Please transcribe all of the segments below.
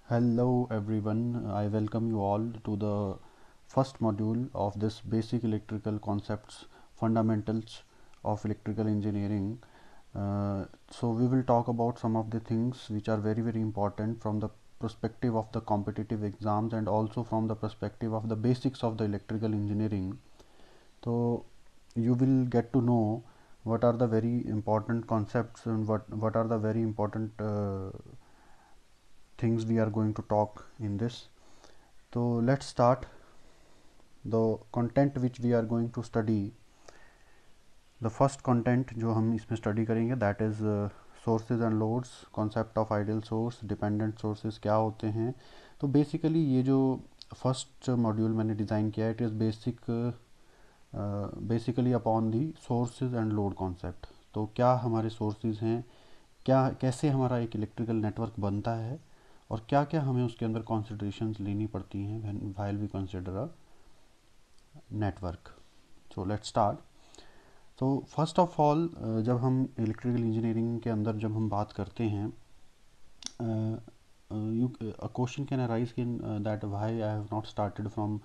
Hello everyone, I welcome you all to the first module of this basic electrical concepts fundamentals of electrical engineering. So we will talk about some of the things which are very important from the perspective of the competitive exams and also from the perspective of the basics of the electrical engineering. So you will get to know what are the very important concepts and what are the very important things we are going to talk in this. So let's start the content which we are going to study. The first content जो हम इसमें study करेंगे that is sources and loads, concept of ideal source, dependent sources क्या होते हैं. तो basically ये जो first module मैंने डिज़ाइन किया है it is basically upon the sources and load concept. तो क्या हमारे sources हैं, क्या कैसे हमारा एक इलेक्ट्रिकल नेटवर्क बनता है और क्या क्या हमें उसके अंदर considerations लेनी पड़ती हैं while we consider a network. So let's start. तो फर्स्ट ऑफ ऑल जब हम इलेक्ट्रिकल इंजीनियरिंग के अंदर जब हम बात करते हैं a question can arise in that why I have not started from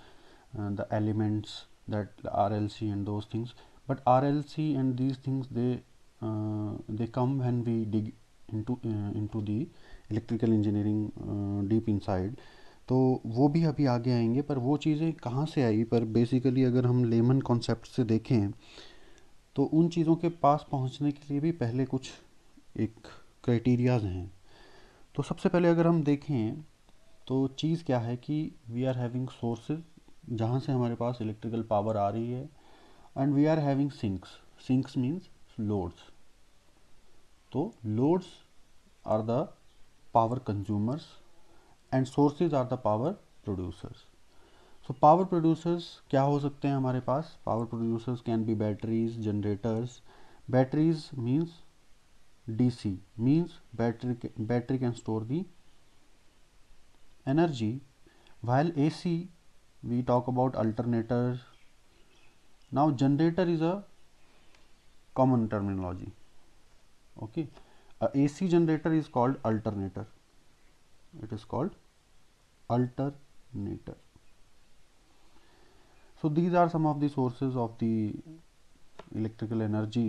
the elements that RLC and those things, but RLC and these things they come when we dig into the electrical engineering deep inside. तो वो भी अभी आगे आएंगे, पर वो चीज़ें कहाँ से आई, पर बेसिकली अगर हम लेमन कॉन्सेप्ट से देखें तो उन चीज़ों के पास पहुंचने के लिए भी पहले कुछ एक क्राइटेरियाज हैं. तो सबसे पहले अगर हम देखें तो चीज़ क्या है कि वी आर हैविंग सोर्सेज जहाँ से हमारे पास इलेक्ट्रिकल पावर आ रही है, and we are having sinks. Sinks means loads. तो loads are the power consumers and sources are the power producers. So power producers क्या हो सकते हैं हमारे पास? Power producers can be batteries, generators. Batteries means DC means battery can store the energy, while AC we talk about alternators. Now generator is a common terminology. Okay, a AC generator is called alternator. It is called alternator. So these are some of the sources of the electrical energy.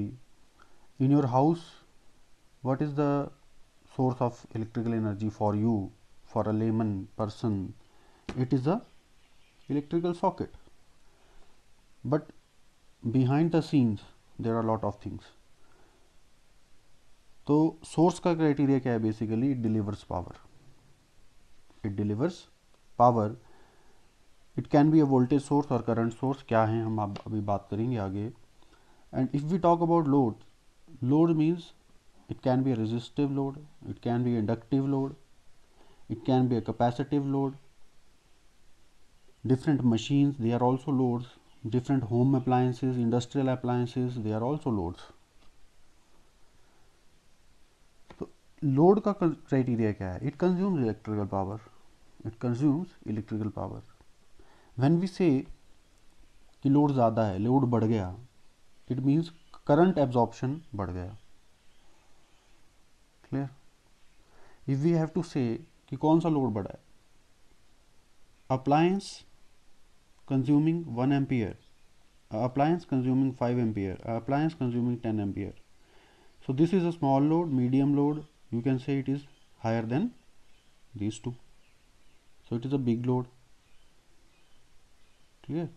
In your house, what is the source of electrical energy for you, for a layman person? It is a electrical socket, but behind the scenes there are a lot of things. तो source का criteria क्या है? Basically it delivers power. It delivers power. It can be a voltage source और current source. क्या है हम अभी बात करेंगे आगे. And if we talk about load, load means it can be a resistive load, it can be inductive load, it can be a capacitive load. Different machines, they are also loads. Different home appliances, industrial appliances, they are also loads. तो load का criteria क्या है? It consumes electrical power. It consumes electrical power. When we say कि load ज़्यादा है, load बढ़ गया, it means current absorption बढ़ गया. Clear? If we have to say कि कौन सा लोड बढ़ा है, appliance consuming 1 ampere, appliance consuming 5 ampere, appliance consuming 10 ampere. So this is a small load, medium load, you can say it is higher than these two. So it is a big load. Clear?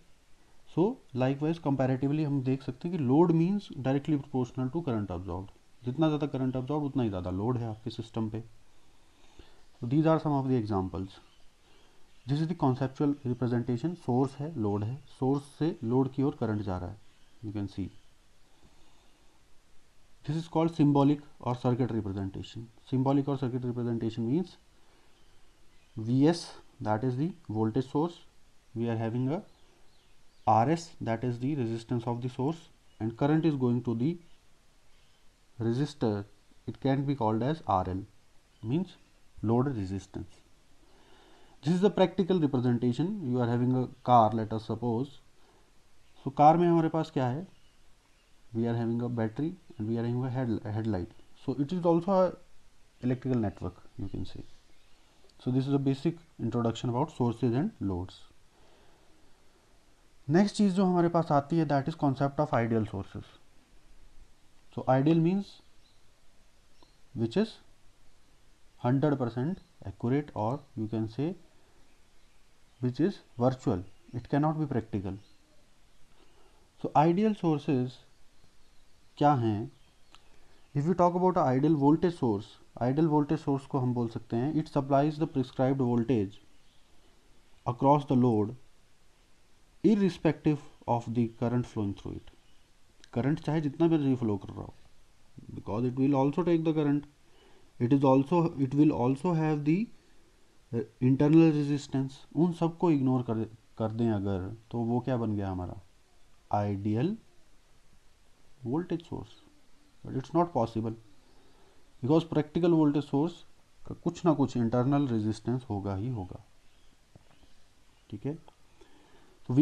So likewise comparatively हम देख सकते हैं कि load means directly proportional to current absorbed. जितना ज़्यादा current absorbed उतना ही ज़्यादा load है आपके सिस्टम पे. So these are some of the examples. This is the conceptual representation. Source है, लोड है, सोर्स से लोड की ओर करंट जा रहा है. You can see this is called symbolic और सर्किट रिप्रेजेंटेशन. सिंबॉलिक और circuit representation means Vs, that is the voltage source, we are having a Rs, that is the resistance of the source, and current is going to the resistor. It can be called as RL, means load resistance. This is the practical representation. You are having a car, let us suppose. So car में हमारे पास क्या है? We are having a battery and we are having a headlight. So it is also a electrical network, you can say. So this is a basic introduction about sources and loads. Next चीज़ जो हमारे पास आती है that is concept of ideal sources. So ideal means which is 100% accurate, or you can say which is virtual. It cannot be practical. So ideal sources क्या हैं? If we talk about ideal voltage source को हम बोल सकते हैं it supplies the prescribed voltage across the load irrespective of the current flowing through it. Current चाहे जितना भी फ्लो कर रहा हो, because it will also take the current. It will also have the internal resistance. उन सबको ignore कर दें अगर, तो वो क्या बन गया हमारा ideal voltage source. But it's not possible because practical voltage source का कुछ ना कुछ इंटरनल रेजिस्टेंस होगा ही होगा. ठीक है. तो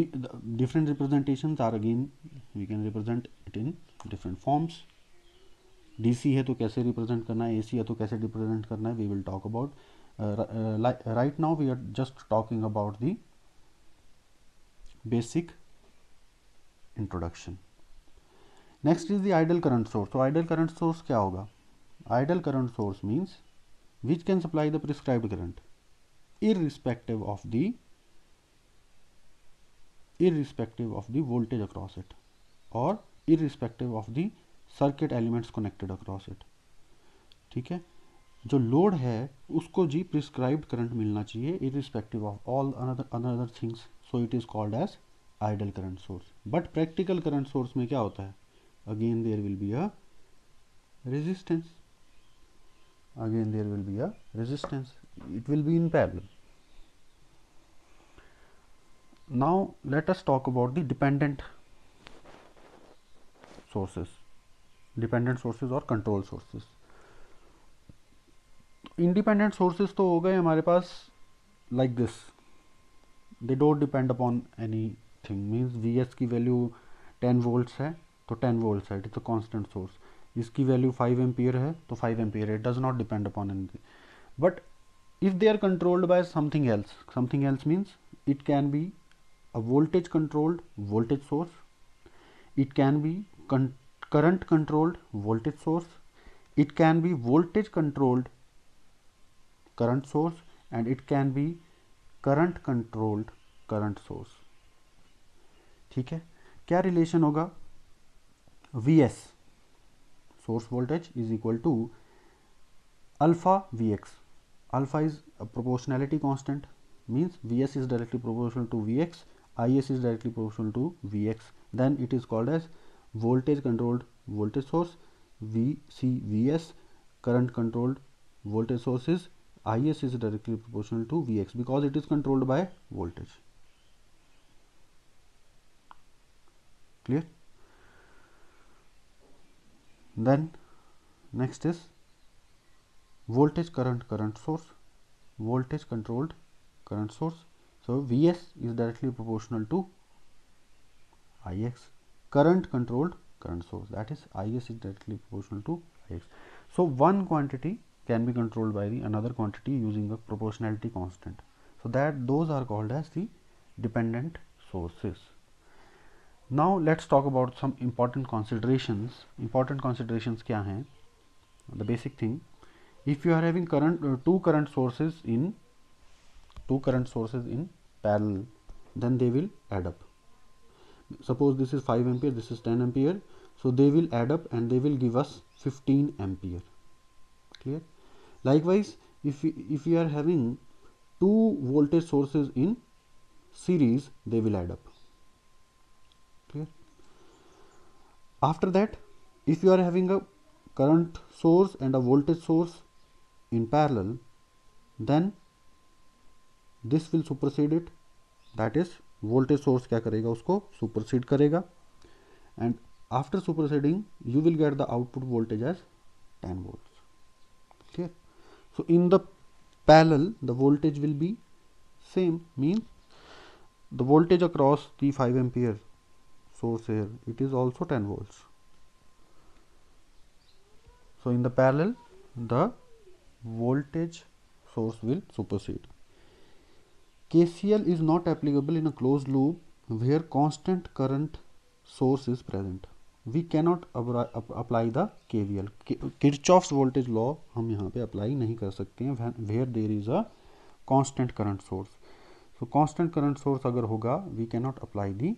different representations are again we can represent it in different forms. DC है तो कैसे रिप्रेजेंट करना है, AC है तो कैसे रिप्रेजेंट करना है, we will talk about. Right now we are just talking about the basic introduction. Next is the ideal current source. तो आइडियल करंट सोर्स क्या होगा? Ideal current source means which can supply the prescribed current irrespective of the voltage across it, or irrespective of the circuit elements connected across it. ठीक है. जो load है उसको जी prescribed current मिलना चाहिए irrespective of all another things. So it is called as ideal current source. But practical current source में क्या होता है? Again there will be a resistance. It will be in parallel. Now let us talk about the dependent sources or control sources. Independent sources तो हो गए हमारे पास like this. They don't depend upon anything. Means Vs की value 10 volts है तो 10 volts है, it is a constant source. इसकी value 5 ampere है तो 5 एम्पियर है. It does not depend upon anything. But if they are controlled by something else means it can be a voltage controlled voltage source, it can be current controlled voltage source, it can be voltage controlled current source, and it can be current controlled current source. ठीक है. क्या relation होगा? Vs source voltage is equal to alpha Vx. Alpha is a proportionality constant, means Vs is directly proportional to Vx, Is is directly proportional to Vx. Then it is called as voltage controlled voltage source. Vs current controlled voltage source is Is is directly proportional to Vx because it is controlled by voltage. Clear? Then next is voltage current source, voltage controlled current source. So Vs is directly proportional to Ix. Current controlled current source, that is Is is directly proportional to Ix. So one quantity can be controlled by the another quantity using a proportionality constant. So that those are called as the dependent sources. Now let's talk about some important considerations. Important considerations क्या हैं? The basic thing, if you are having two current sources in parallel, then they will add up. Suppose this is 5 ampere, this is 10 ampere, so they will add up and they will give us 15 ampere. Clear? Likewise, if we are having two voltage sources in series, they will add up. Clear? After that, if you are having a current source and a voltage source in parallel, then this will supersede it. That is, voltage source क्या करेगा? उसको supersede करेगा, and after superseding you will get the output voltage as 10 volts. Clear? So in the parallel the voltage will be same, means the voltage across the 5 ampere source here, it is also 10 volts. So in the parallel the voltage source will supersede. KCL is not applicable in a closed loop where constant current source is present. We cannot apply the KVL. Kirchhoff's voltage law हम यहाँ पे apply नहीं कर सकते हैं where there is a constant current source. So constant current source अगर होगा we cannot apply the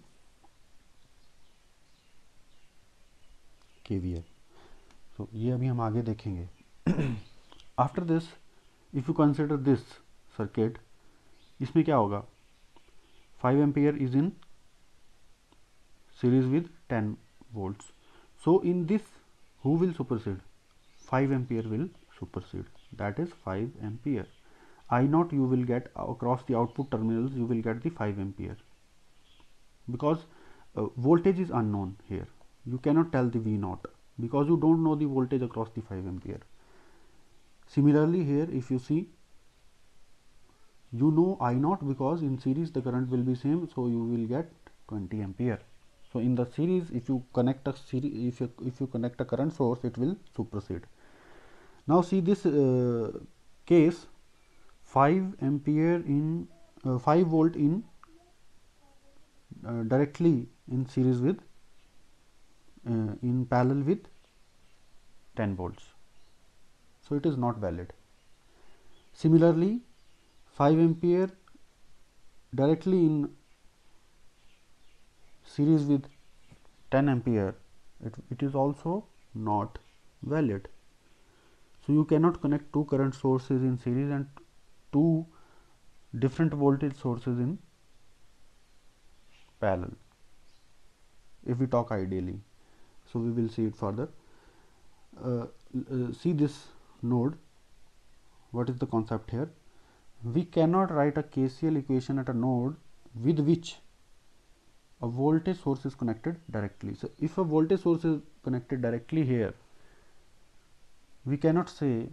KVL. So ये अभी हम आगे देखेंगे. After this, if you consider this circuit, इसमें क्या होगा? 5 ampere is in series with 10 volts. So in this, who will supersede? 5 ampere will supersede. That is 5 ampere. I naught you will get across the output terminals, you will get the 5 ampere. Because voltage is unknown here. You cannot tell the V naught because you don't know the voltage across the 5 ampere. Similarly here, if you see, you know I naught because in series the current will be same, so you will get 20 ampere. So in the series, if you connect a series, if you connect a current source, it will supersede. Now see this case, 5 ampere in 5 volt in directly in series with in parallel with 10 volts. So it is not valid. Similarly, 5 ampere directly in series with 10 ampere, it is also not valid. So you cannot connect two current sources in series and two different voltage sources in parallel, if we talk ideally. So we will see it further. See this node. What is the concept here? We cannot write a KCL equation at a node with which a voltage source is connected directly. So if a voltage source is connected directly here, we cannot say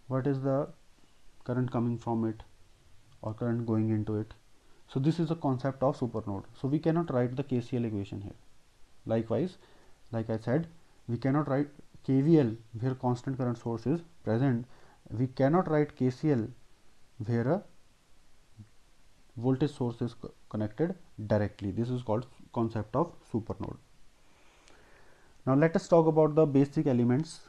what is the current coming from it or current going into it. So this is a concept of supernode. So we cannot write the KCL equation here. Likewise, like I said, we cannot write KVL where constant current source is present. We cannot write KCL where a voltage source is connected directly. This is called concept of supernode. Now let us talk about the basic elements.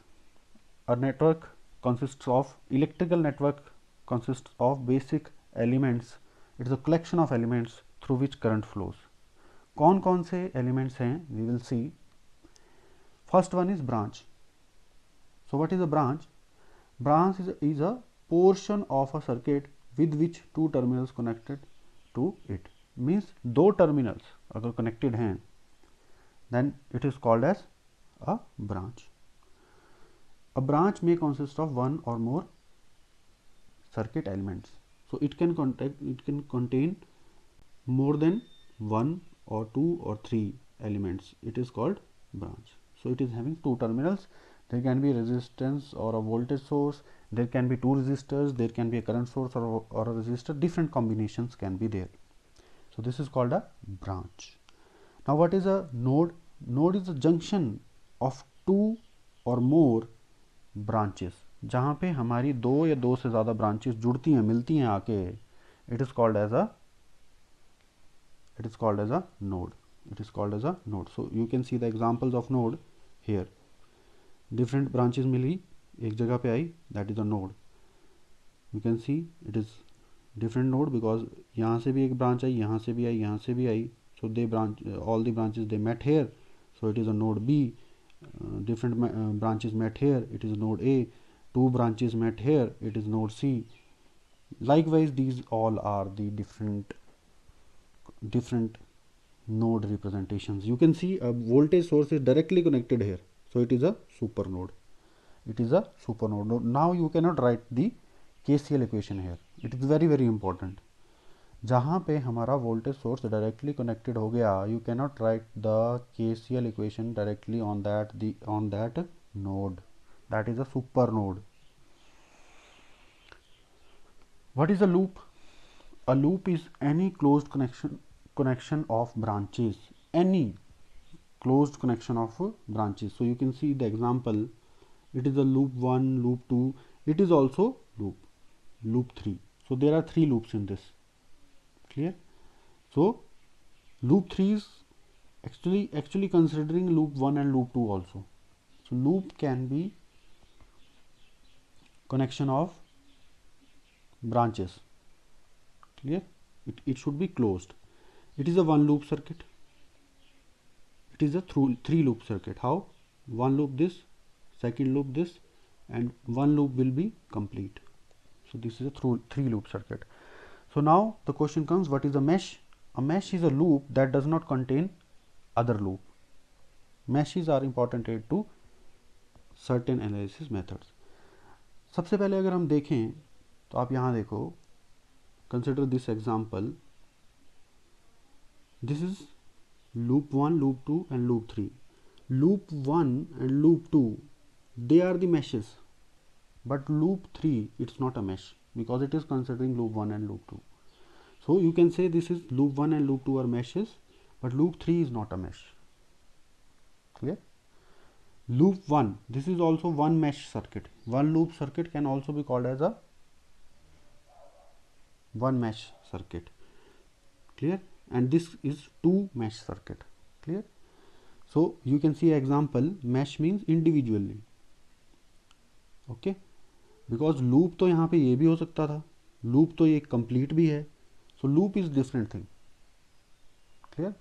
A network consists of electrical network consists of basic elements. It is a collection of elements through which current flows. कौन कौन से elements हैं? We will see. First one is branch. So what is a branch? Branch is a portion of a circuit with which two terminals connected to it. Means दो terminals अगर connected हैं, then it is called as a branch. A branch may consist of one or more circuit elements. So it can contain more than one or two or three elements. It is called branch. So it is having two terminals. There can be resistance or a voltage source. There can be two resistors. There can be a current source or a resistor. Different combinations can be there. So this is called a branch. Now what is a node? Node is a junction of two or more branches. जहाँ पे हमारी दो या दो से ज़्यादा branches जुड़ती हैं, मिलती हैं आके, it is called as a node. It is called as a node. So you can see the examples of node here. Different branches मिली, एक जगह पे आई, that is a node. You can see it is different node because यहाँ से भी एक branch आई, यहाँ से भी आई, यहाँ से भी आई. So they all the branches they met here. So it is a node B. Different branches met here. It is node A. Two branches met here. It is node C. Likewise, these all are the different node representations. You can see a voltage source is directly connected here. So it is a supernode. It is a supernode. Now you cannot write the KCL equation here. It is very very important. जहाँ पे हमारा voltage source directly connected हो गया, you cannot write the KCL equation directly on that node. That is a supernode. What is a loop? A loop is any closed connection of branches. Any closed connection of branches. So you can see the example. It is a loop 1, loop 2. It is also loop. loop 3. So there are 3 loops in this. Clear? So loop 3 is actually considering loop 1 and loop 2 also. So loop can be connection of branches. Clear? It should be closed. It is a one loop circuit. It is a three loop circuit. How? One loop this, second loop this, and one loop will be complete. So this is a three loop circuit. So now the question comes, what is a mesh? A mesh is a loop that does not contain other loop. Meshes are important aid to certain analysis methods. सबसे पहले अगर हम देखें तो आप यहाँ देखो, consider this example. This is loop 1, loop 2 and loop 3. Loop 1 and loop 2, they are the meshes, but loop 3 it's not a mesh because it is considering loop 1 and loop 2. So you can say this is loop 1 and loop 2 are meshes, but loop 3 is not a mesh. Clear? Loop 1, this is also one mesh circuit. One loop circuit can also be called as a one mesh circuit. Clear? And this is two mesh circuit. Clear? So you can see example, mesh means individually. Okay? Because loop तो यहाँ पे ये भी हो सकता था, loop तो ये complete भी है. So loop is different thing. Clear?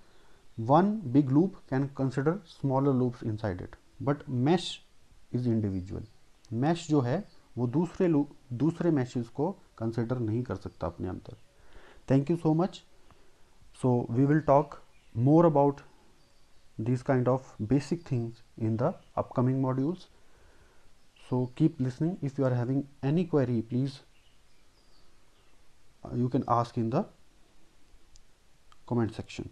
One big loop can consider smaller loops inside it, but mesh is individual. Mesh जो है वो दूसरे meshes को consider नहीं कर सकता अपने अंदर. Thank you so much. So we will talk more about these kind of basic things in the upcoming modules. So keep listening. If you are having any query, please you can ask in the comment section.